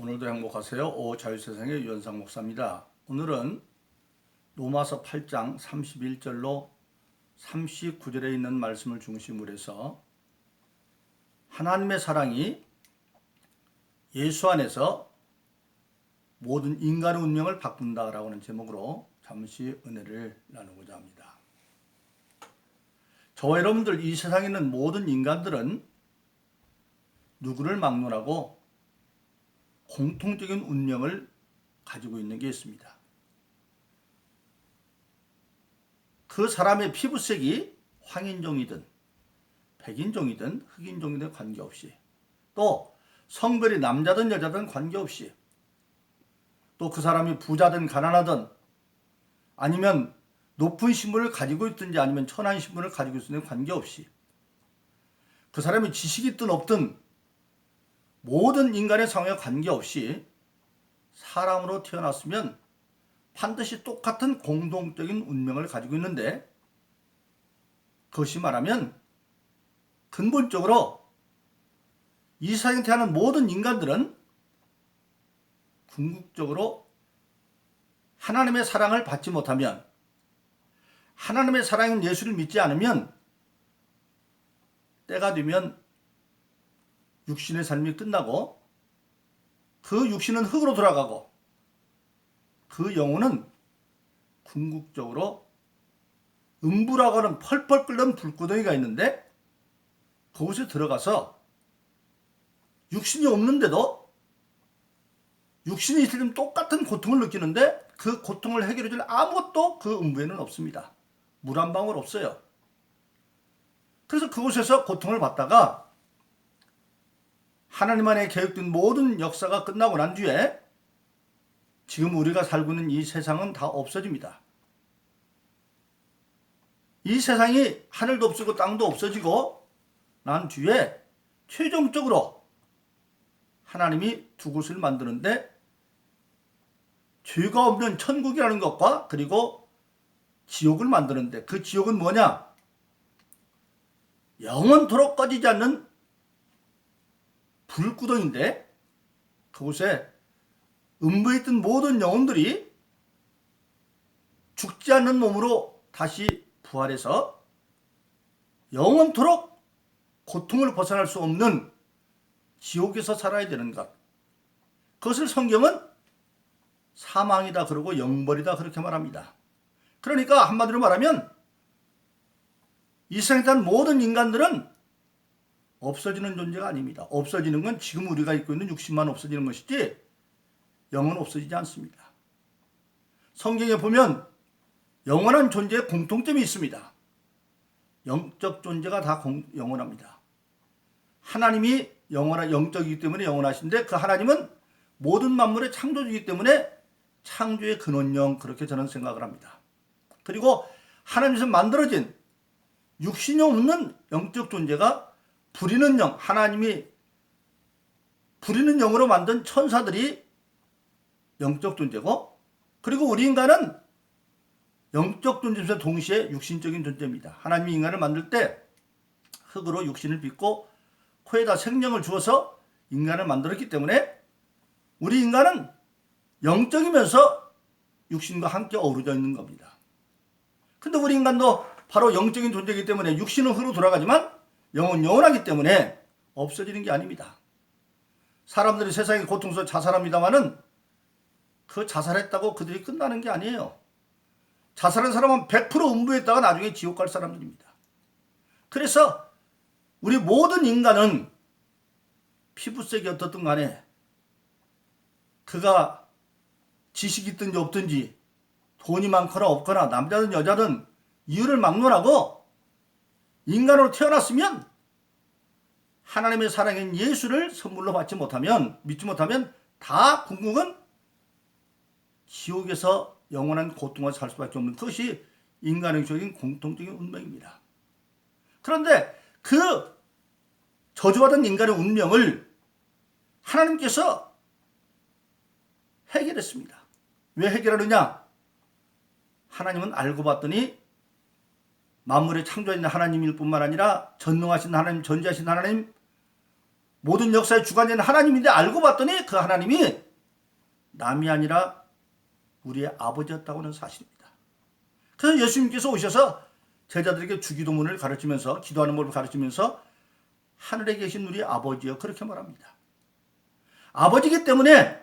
오늘도 행복하세요. 자유세상의 유현상 목사입니다. 오늘은 로마서 8장 31절로 39절에 있는 말씀을 중심으로 해서 하나님의 사랑이 예수 안에서 모든 인간의 운명을 바꾼다라고 하는 제목으로 잠시 은혜를 나누고자 합니다. 저와 여러분들, 이 세상에 있는 모든 인간들은 누구를 막론하고 공통적인 운명을 가지고 있는 게 있습니다. 그 사람의 피부색이 황인종이든 백인종이든 흑인종이든 관계없이, 또 성별이 남자든 여자든 관계없이, 또 그 사람이 부자든 가난하든 아니면 높은 신분을 가지고 있든지 아니면 천한 신분을 가지고 있든 관계없이, 그 사람이 지식이 있든 없든 모든 인간의 상황에 관계없이 사람으로 태어났으면 반드시 똑같은 공동적인 운명을 가지고 있는데, 그것이 말하면 근본적으로 이 세상에 태어난 모든 인간들은 궁극적으로 하나님의 사랑을 받지 못하면, 하나님의 사랑인 예수를 믿지 않으면 때가 되면 육신의 삶이 끝나고 그 육신은 흙으로 돌아가고 그 영혼은 궁극적으로 음부라고 하는 펄펄 끓는 불구덩이가 있는데, 그곳에 들어가서 육신이 없는데도 육신이 있으면 똑같은 고통을 느끼는데 그 고통을 해결해 줄 아무것도 그 음부에는 없습니다. 물 한 방울 없어요. 그래서 그곳에서 고통을 받다가 하나님 안에 계획된 모든 역사가 끝나고 난 뒤에 지금 우리가 살고 있는 이 세상은 다 없어집니다. 이 세상이 하늘도 없어지고 땅도 없어지고 난 뒤에 최종적으로 하나님이 두 곳을 만드는데, 죄가 없는 천국이라는 것과 그리고 지옥을 만드는데, 그 지옥은 뭐냐? 영원토록 꺼지지 않는 불구덩인데, 그곳에 음부에 있던 모든 영혼들이 죽지 않는 몸으로 다시 부활해서 영원토록 고통을 벗어날 수 없는 지옥에서 살아야 되는 것, 그것을 성경은 사망이다 그러고 영벌이다 그렇게 말합니다. 그러니까 한마디로 말하면 이 세상에 산 모든 인간들은 없어지는 존재가 아닙니다. 없어지는 건 지금 우리가 입고 있는 육신만 없어지는 것이지 영은 없어지지 않습니다. 성경에 보면 영원한 존재의 공통점이 있습니다. 영적 존재가 다 영원합니다. 하나님이 영적이기 때문에 영원하신데, 그 하나님은 모든 만물의 창조주이기 때문에 창조의 근원영, 그렇게 저는 생각을 합니다. 그리고 하나님께서 만들어진 육신이 없는 영적 존재가 부리는 영, 하나님이 부리는 영으로 만든 천사들이 영적 존재고, 그리고 우리 인간은 영적 존재면서 동시에 육신적인 존재입니다. 하나님이 인간을 만들 때 흙으로 육신을 빚고 코에다 생명을 주어서 인간을 만들었기 때문에 우리 인간은 영적이면서 육신과 함께 어우러져 있는 겁니다. 근데 우리 인간도 바로 영적인 존재이기 때문에 육신은 흙으로 돌아가지만 영은 영원하기 때문에 없어지는 게 아닙니다. 사람들이 세상에 고통스러워 자살합니다마는 그 자살했다고 그들이 끝나는 게 아니에요. 자살한 사람은 100% 음부에 있다가 나중에 지옥 갈 사람들입니다. 그래서 우리 모든 인간은 피부색이 어떻든 간에, 그가 지식이 있든지 없든지, 돈이 많거나 없거나, 남자든 여자든 이유를 막론하고 인간으로 태어났으면 하나님의 사랑인 예수를 선물로 받지 못하면, 믿지 못하면 다 궁극은 지옥에서 영원한 고통을 살 수밖에 없는, 그것이 인간적인 공통적인 운명입니다. 그런데 그 저주받은 인간의 운명을 하나님께서 해결했습니다. 왜 해결하느냐? 하나님은 알고 봤더니 만물의 창조하신 하나님일 뿐만 아니라 전능하신 하나님, 전지하신 하나님, 모든 역사의 주관자는 하나님인데 알고 봤더니 그 하나님이 남이 아니라 우리의 아버지였다고 하는 사실입니다. 그래서 예수님께서 오셔서 제자들에게 주기도문을 가르치면서 기도하는 법을 가르치면서 하늘에 계신 우리 아버지여 그렇게 말합니다. 아버지이기 때문에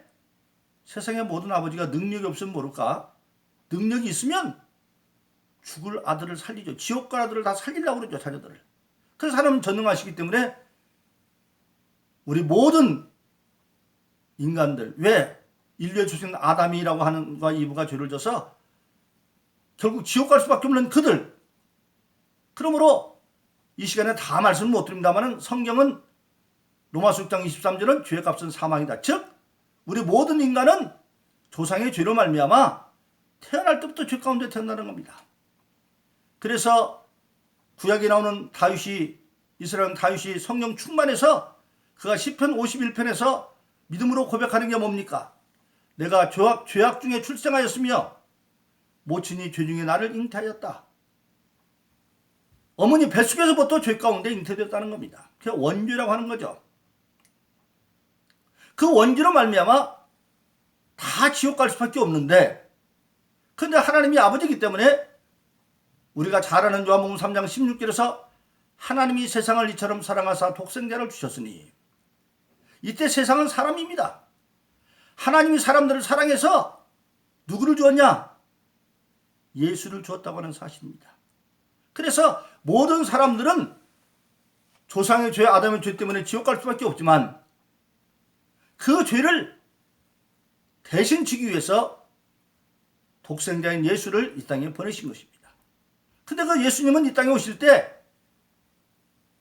세상의 모든 아버지가 능력이 없으면 모를까? 능력이 있으면 죽을 아들을 살리죠. 지옥 갈 아들을 다 살리려고 그러죠. 자녀들을. 그래서 하나님은 전능하시기 때문에 우리 모든 인간들, 왜 인류의 주신 아담이라고 하는 과 이브가 죄를 져서 결국 지옥 갈 수밖에 없는 그들. 그러므로 이 시간에 다 말씀을 못 드립니다만 성경은 로마서 6장 23절은 죄의 값은 사망이다. 즉 우리 모든 인간은 조상의 죄로 말미암아 태어날 때부터 죄 가운데 태어나는 겁니다. 그래서 구약에 나오는 다윗이 이스라엘 다윗이 성령 충만해서 그가 시편 51편에서 믿음으로 고백하는 게 뭡니까? 내가 죄악 중에 출생하였으며 모친이 죄 중에 나를 잉태하였다. 어머니 뱃속에서부터 죄 가운데 잉태되었다는 겁니다. 그게 원죄라고 하는 거죠. 그 원죄로 말미암아 다 지옥 갈 수밖에 없는데 근데 하나님이 아버지이기 때문에 우리가 잘 아는 요한복음 3장 16절에서 하나님이 세상을 이처럼 사랑하사 독생자를 주셨으니 이때 세상은 사람입니다. 하나님이 사람들을 사랑해서 누구를 주었냐? 예수를 주었다고 하는 사실입니다. 그래서 모든 사람들은 조상의 죄, 아담의 죄 때문에 지옥 갈 수밖에 없지만 그 죄를 대신 지기 위해서 독생자인 예수를 이 땅에 보내신 것입니다. 근데 그 예수님은 이 땅에 오실 때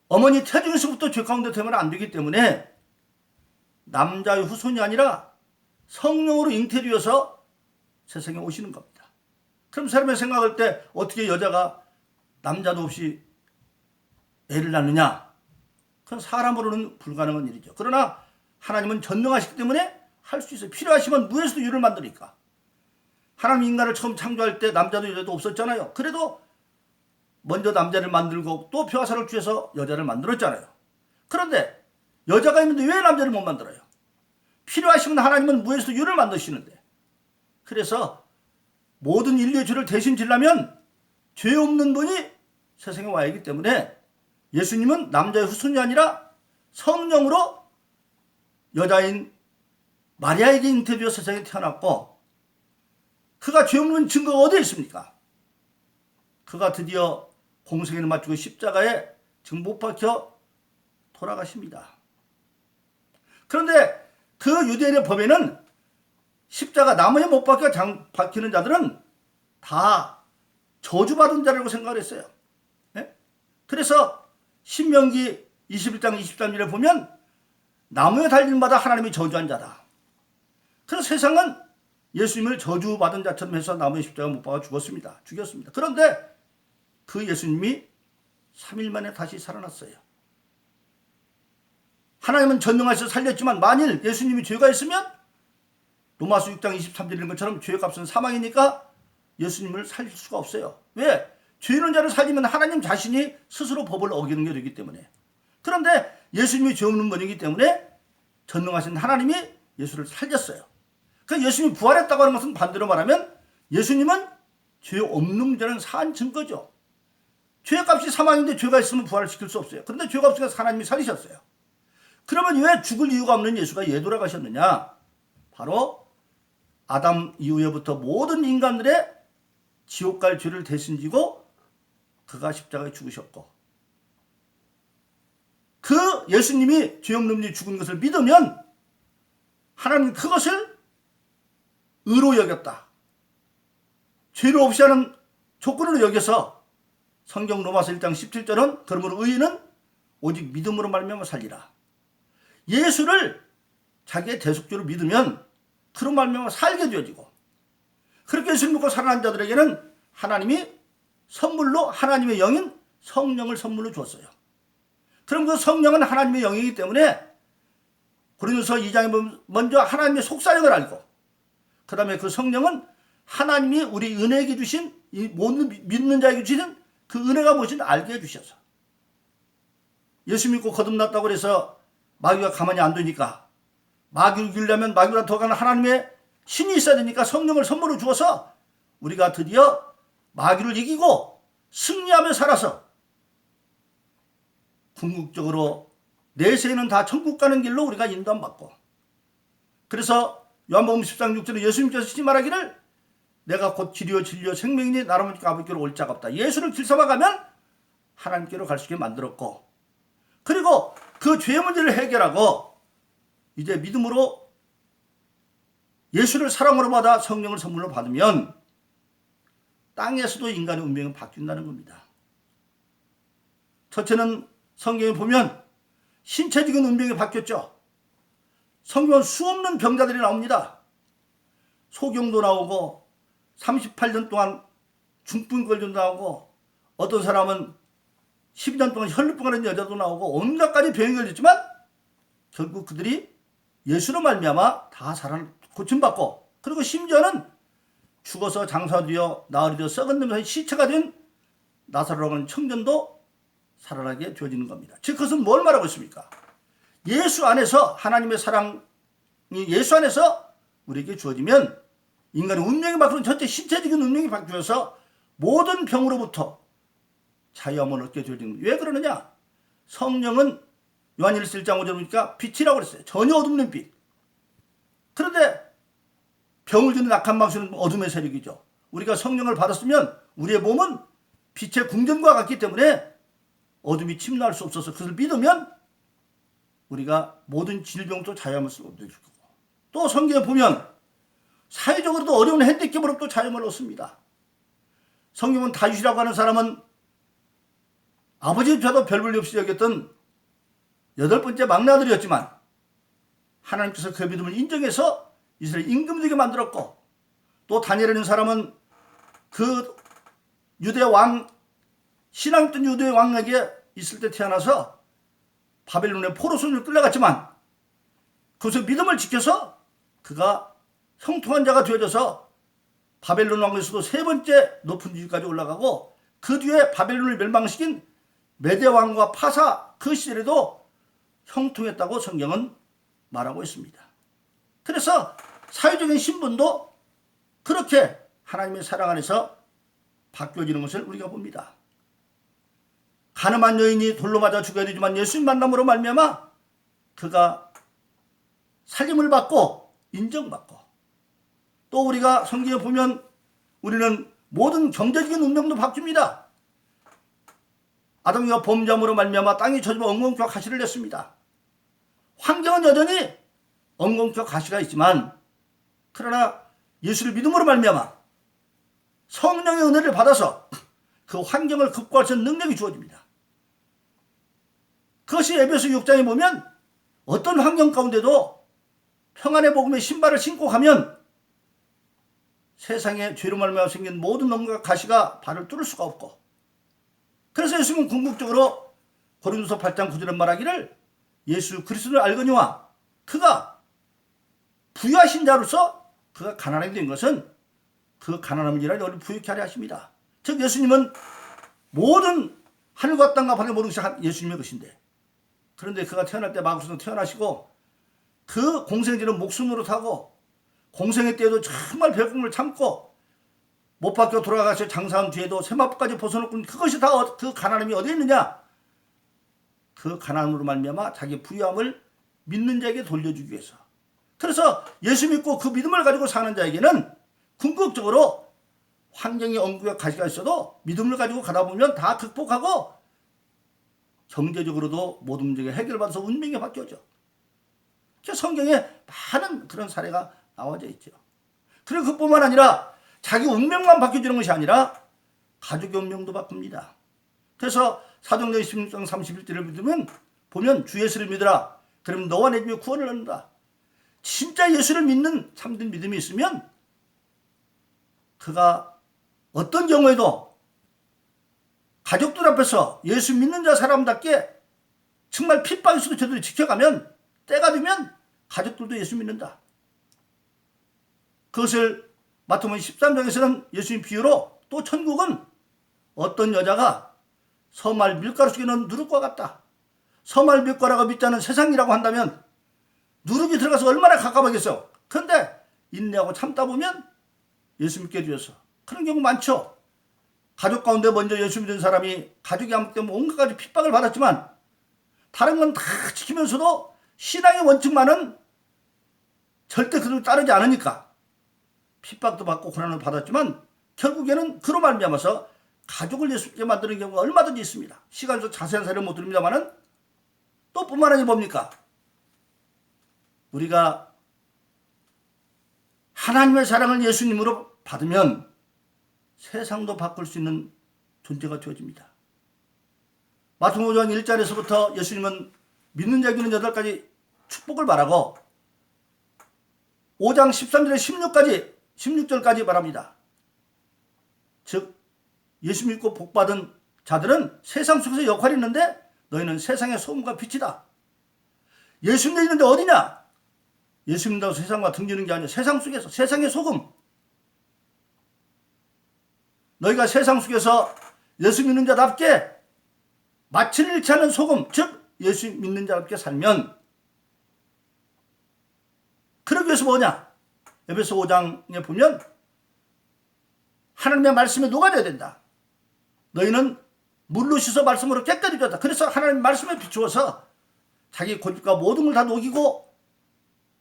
어머니 태중에서부터 죄 가운데 되면 안 되기 때문에 남자의 후손이 아니라 성령으로 잉태되어서 세상에 오시는 겁니다. 그럼 사람이 생각할 때 어떻게 여자가 남자도 없이 애를 낳느냐? 그건 사람으로는 불가능한 일이죠. 그러나 하나님은 전능하시기 때문에 할 수 있어요. 필요하시면 무에서도 유를 만드니까. 하나님 인간을 처음 창조할 때 남자도 여자도 없었잖아요. 그래도 먼저 남자를 만들고 또 벼와살을 취해서 여자를 만들었잖아요. 그런데 여자가 있는데 왜 남자를 못 만들어요? 필요하시면 하나님은 무에서도 유를 만드시는데. 그래서 모든 인류의 죄를 대신 지려면 죄 없는 분이 세상에 와야 하기 때문에 예수님은 남자의 후손이 아니라 성령으로 여자인 마리아에게 잉태되어 세상에 태어났고 그가 죄 없는 증거가 어디에 있습니까? 그가 드디어 공생애를 마치고 십자가에 지금 못 박혀 돌아가십니다. 그런데 그 유대인의 법에는 십자가 나무에 못 박히는 자들은 다 저주받은 자라고 생각을 했어요. 네? 그래서 신명기 21장 23절에 보면 나무에 달린 바다 하나님이 저주한 자다. 그래서 세상은 예수님을 저주받은 자처럼 해서 나무에 십자가 못 박아 죽였습니다. 그런데 그 예수님이 3일 만에 다시 살아났어요. 하나님은 전능하셔서 살렸지만 만일 예수님이 죄가 있으면 로마서 6장 23절인 것처럼 죄의 값은 사망이니까 예수님을 살릴 수가 없어요. 왜? 죄 있는 자를 살리면 하나님 자신이 스스로 법을 어기는 게 되기 때문에. 그런데 예수님이 죄 없는 분이기 때문에 전능하신 하나님이 예수를 살렸어요. 그 예수님이 부활했다고 하는 것은 반대로 말하면 예수님은 죄 없는 자는 산 증거죠. 죄의 값이 사망인데 죄가 있으면 부활을 시킬 수 없어요. 그런데 죄가 없으니까 하나님이 살리셨어요. 그러면 왜 죽을 이유가 없는 예수가 예 돌아가셨느냐? 바로 아담 이후에부터 모든 인간들의 지옥 갈 죄를 대신 지고 그가 십자가에 죽으셨고 그 예수님이 죄 없는 분이 죽은 것을 믿으면 하나님은 그것을 의로 여겼다. 죄를 없이 하는 조건으로 여겨서 성경 로마서 1장 17절은 그러므로 의인은 오직 믿음으로 말미암아 살리라. 예수를 자기의 대속죄로 믿으면 그런 말미암아 살게 되어지고 그렇게 예수를 믿고 살아난 자들에게는 하나님이 선물로 하나님의 영인 성령을 선물로 주었어요. 그럼 그 성령은 하나님의 영이기 때문에 고린도서 2장에 보면 먼저 하나님의 속사역을 알고 그 다음에 그 성령은 하나님이 우리 은혜에게 주신 이 모든 믿는 자에게 주시는 그 은혜가 무엇인지 알게 해주셔서 예수 믿고 거듭났다고 해서 마귀가 가만히 안 두니까 마귀를 이기려면 마귀보다 더 강한 하나님의 신이 있어야 되니까 성령을 선물로 주어서 우리가 드디어 마귀를 이기고 승리하며 살아서 궁극적으로 내세에는 다 천국 가는 길로 우리가 인도받고, 그래서 요한복음 13장 6절에 예수님께서 신이 말하기를 내가 곧 길이요 진리요 생명이니 나로 말미암아 아버지께로 올 자가 없다. 예수를 길 삼아 가면 하나님께로 갈 수 있게 만들었고, 그리고 그 죄의 문제를 해결하고 이제 믿음으로 예수를 사랑으로 받아 성령을 선물로 받으면 땅에서도 인간의 운명이 바뀐다는 겁니다. 첫째는 성경에 보면 신체적인 운명이 바뀌었죠. 성경은 수없는 병자들이 나옵니다. 소경도 나오고 38년 동안 중풍걸도 나오고 어떤 사람은 12년 동안 혈루병 걸린 여자도 나오고 온갖 가지 병이 걸렸지만 결국 그들이 예수로 말미암아 다 고침받고, 그리고 심지어는 죽어서 장사되어 나흘이 되어 썩은 냄새 시체가 된 나사로라고 하는 청년도 살아나게 되어지는 겁니다. 즉 그것은 뭘 말하고 있습니까? 예수 안에서 하나님의 사랑이 예수 안에서 우리에게 주어지면 인간의 운명이 바뀌는, 전체 신체적인 운명이 바뀌어서 모든 병으로부터 자유함을 얻게 되어지는 겁니다. 왜 그러느냐? 성령은 요한일서 1장 5절 보니까 빛이라고 그랬어요. 전혀 어둠는 빛. 그런데 병을 주는 악한 망수는 어둠의 세력이죠. 우리가 성령을 받았으면 우리의 몸은 빛의 궁전과 같기 때문에 어둠이 침노할 수 없어서 그것을 믿으면 우리가 모든 질병도 자유함을 얻게 될 거고, 또 성경에 보면 사회적으로도 어려운 핸디캡으로도 자유함을 얻습니다. 성경은 다윗이라고 하는 사람은 아버지의 죄도 별 볼 일 없이 여겼던 8번째 막내 아들이었지만 하나님께서 그 믿음을 인정해서 이스라엘 임금 되게 만들었고, 또 다니엘이라는 사람은 그 유대 왕, 신앙 있던 유대 왕에게 있을 때 태어나서 바벨론의 포로손으로 끌려갔지만 그것의 믿음을 지켜서 그가 형통한 자가 되어져서 바벨론 왕에서도 3번째 높은 지위까지 올라가고, 그 뒤에 바벨론을 멸망시킨 메대 왕과 파사 그 시절에도 형통했다고 성경은 말하고 있습니다. 그래서 사회적인 신분도 그렇게 하나님의 사랑 안에서 바뀌어지는 것을 우리가 봅니다. 가늠한 여인이 돌로 맞아 죽어야 되지만 예수님 만남으로 말미암아 그가 살림을 받고 인정받고, 또 우리가 성경에 보면 우리는 모든 경제적인 운명도 바뀝니다. 아담과 범죄함으로 말미암아 땅이 젖으며 엉겅퀴와 가시를 냈습니다. 환경은 여전히 엉겅퀴와 가시가 있지만, 그러나 예수를 믿음으로 말미암아 성령의 은혜를 받아서 그 환경을 극복할 수 있는 능력이 주어집니다. 그것이 에베소 6장에 보면 어떤 환경 가운데도 평안의 복음의 신발을 신고 가면 세상에 죄로 말미암아 생긴 모든 엉겅퀴와 가시가 발을 뚫을 수가 없고, 그래서 예수님은 궁극적으로 고린도서 8장 9절에 말하기를 예수 그리스도를 알거니와 그가 부유하신 자로서 그가 가난하게 된 것은 그 가난함을 인하여 너를 부유케 하려 하십니다. 즉 예수님은 모든 하늘과 땅과 바다의 모든 것이 예수님의 것인데, 그런데 그가 태어날 때 마구스로 태어나시고 그 공생지는 목숨으로 타고 공생의 때에도 정말 배고픔을 참고 못 박혀 돌아가서 장사한 뒤에도 세마포까지 벗어놓고, 그것이 다 그 가난함이 어디에 있느냐? 그 가난으로 말미암아 자기 부유함을 믿는 자에게 돌려주기 위해서. 그래서 예수 믿고 그 믿음을 가지고 사는 자에게는 궁극적으로 환경이 엉뚱한 가시가 있어도 믿음을 가지고 가다 보면 다 극복하고 경제적으로도 모든 문제가 해결받아서 운명이 바뀌어져. 성경에 많은 그런 사례가 나와져 있죠. 그리고 그뿐만 아니라 자기 운명만 바뀌어지는 것이 아니라 가족의 운명도 바꿉니다. 그래서 사도행전 16장 31절을 믿으면 보면 주 예수를 믿으라. 그러면 너와 내 집에 구원을 얻는다. 진짜 예수를 믿는 참된 믿음이 있으면 그가 어떤 경우에도 가족들 앞에서 예수 믿는 자 사람답게 정말 핍박일 수도 제대로 지켜가면 때가 되면 가족들도 예수 믿는다. 그것을 마태복음 13장에서는 예수님 비유로, 또 천국은 어떤 여자가 섬알 밀가루 속에 넣은 누룩과 같다. 서말 몇 거라고 믿지 않는 세상이라고 한다면 누룩이 들어가서 얼마나 갑갑하겠어. 그런데 인내하고 참다 보면 예수 믿게 되어서 그런 경우 많죠. 가족 가운데 먼저 예수 믿은 사람이 가족이 아무 때문에 온갖 가지 핍박을 받았지만 다른 건 다 지키면서도 신앙의 원칙만은 절대 그대로 따르지 않으니까 핍박도 받고 고난을 받았지만 결국에는 그로 말미암아서 가족을 예수 믿게 만드는 경우가 얼마든지 있습니다. 시간에서 자세한 사례를 못 드립니다만은 또 뿐만 아니라 뭡니까? 우리가 하나님의 사랑을 예수님으로 받으면 세상도 바꿀 수 있는 존재가 되어집니다. 마태복음 5장 1절에서부터 예수님은 믿는 자 기는 자들까지 축복을 말하고 5장 13절에 16절까지 말합니다. 즉 예수 믿고 복받은 자들은 세상 속에서 역할이 있는데 너희는 세상의 소금과 빛이다. 예수 믿는데 어디냐? 예수 믿는다고 세상과 등지는 게 아니라 세상 속에서 세상의 소금. 너희가 세상 속에서 예수 믿는 자답게 마취를 잃지 않는 소금, 즉 예수 믿는 자답게 살면 그러기 위해서 뭐냐? 에베소 5장에 보면 하나님의 말씀에 녹아져야 된다. 너희는 물로 씻어 말씀으로 깨끗해졌다. 그래서 하나님의 말씀에 비추어서 자기 고집과 모든 걸 다 녹이고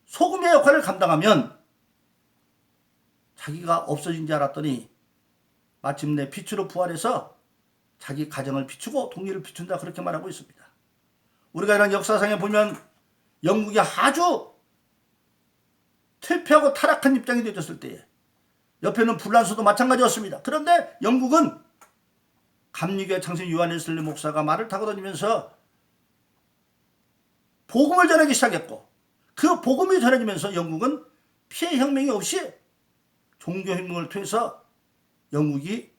소금의 역할을 감당하면 자기가 없어진 줄 알았더니 마침내 빛으로 부활해서 자기 가정을 비추고 동리를 비춘다. 그렇게 말하고 있습니다. 우리가 이런 역사상에 보면 영국이 아주 퇴폐하고 타락한 입장이 되어졌을 때에 옆에는 불란서도 마찬가지였습니다. 그런데 영국은 감리교회 창신 요한 웨슬리 목사가 말을 타고 다니면서 복음을 전하기 시작했고 그 복음이 전해지면서 영국은 피해 혁명이 없이 종교혁명을 통해서 영국이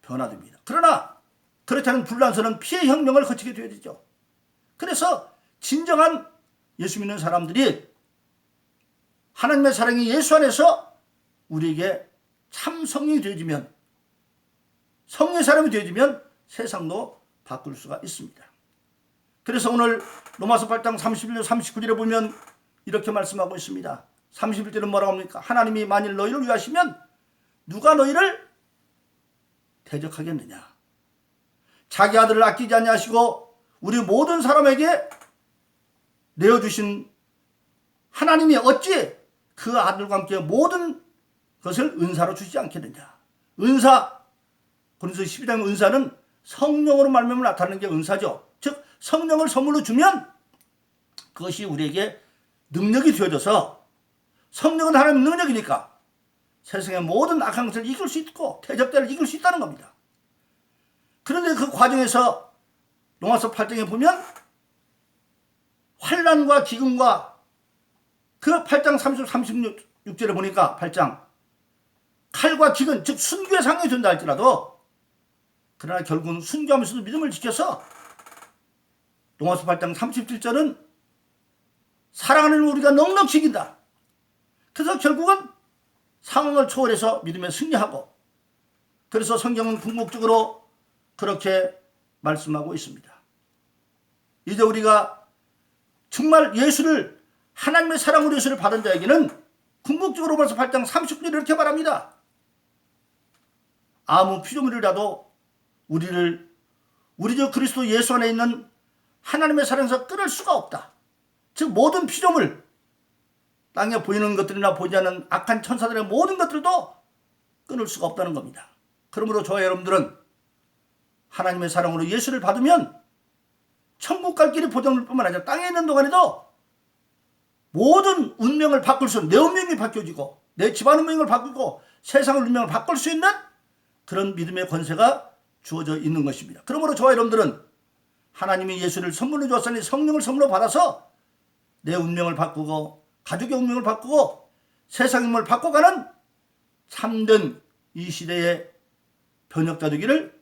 변화됩니다. 그러나 그렇지 않은 불란서는 피해 혁명을 거치게 되어지죠. 그래서 진정한 예수 믿는 사람들이 하나님의 사랑이 예수 안에서 우리에게 참 성령이 되어지면 성령의 사람이 되어지면 세상도 바꿀 수가 있습니다. 그래서 오늘 로마서 8장 31절 39절에 보면 이렇게 말씀하고 있습니다. 31절은 뭐라고 합니까? 하나님이 만일 너희를 위하시면 누가 너희를 대적하겠느냐? 자기 아들을 아끼지 아니하시고 우리 모든 사람에게 내어주신 하나님이 어찌 그 아들과 함께 모든 것을 은사로 주시지 않겠느냐? 은사, 고린도서 12장 은사는 성령으로 말미암아 나타나는 게 은사죠. 즉 성령을 선물로 주면 그것이 우리에게 능력이 되어져서 성령은 하나님의 능력이니까 세상의 모든 악한 것을 이길 수 있고 대적자를 이길 수 있다는 겁니다. 그런데 그 과정에서 로마서 8장에 보면 환난과 기근과 그 8장 36절에 보니까 8장 칼과 기근 즉 순교의 상황이 된다 할지라도 그러나 결국은 순교하면서도 믿음을 지켜서 로마서 8장 37절은 사랑하는 우리가 넉넉히 이긴다. 그래서 결국은 상황을 초월해서 믿음에 승리하고 그래서 성경은 궁극적으로 그렇게 말씀하고 있습니다. 이제 우리가 정말 예수를 하나님의 사랑으로 예수를 받은 자에게는 궁극적으로 벌써 8장 39절에 이렇게 말합니다. 아무 피조물이라도 우리 저 그리스도 예수 안에 있는 하나님의 사랑에서 끊을 수가 없다. 즉 모든 피조물 땅에 보이는 것들이나 보이지 않는 악한 천사들의 모든 것들도 끊을 수가 없다는 겁니다. 그러므로 저와 여러분들은 하나님의 사랑으로 예수를 받으면 천국 갈 길이 보장될 뿐만 아니라 땅에 있는 동안에도 모든 운명을 바꿀 수 있는 내 운명이 바뀌어지고 내 집안 운명을 바꾸고 세상의 운명을 바꿀 수 있는 그런 믿음의 권세가 주어져 있는 것입니다. 그러므로 저와 여러분들은 하나님이 예수를 선물로 주었으니 성령을 선물로 받아서 내 운명을 바꾸고 가족의 운명을 바꾸고 세상의 운명을 바꿔가는 참된 이 시대의 변혁자 되기를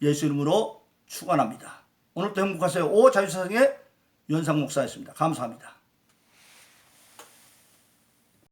예수 이름으로 축원합니다. 오늘도 행복하세요. 오 자유세상의 유현상 목사였습니다. 감사합니다.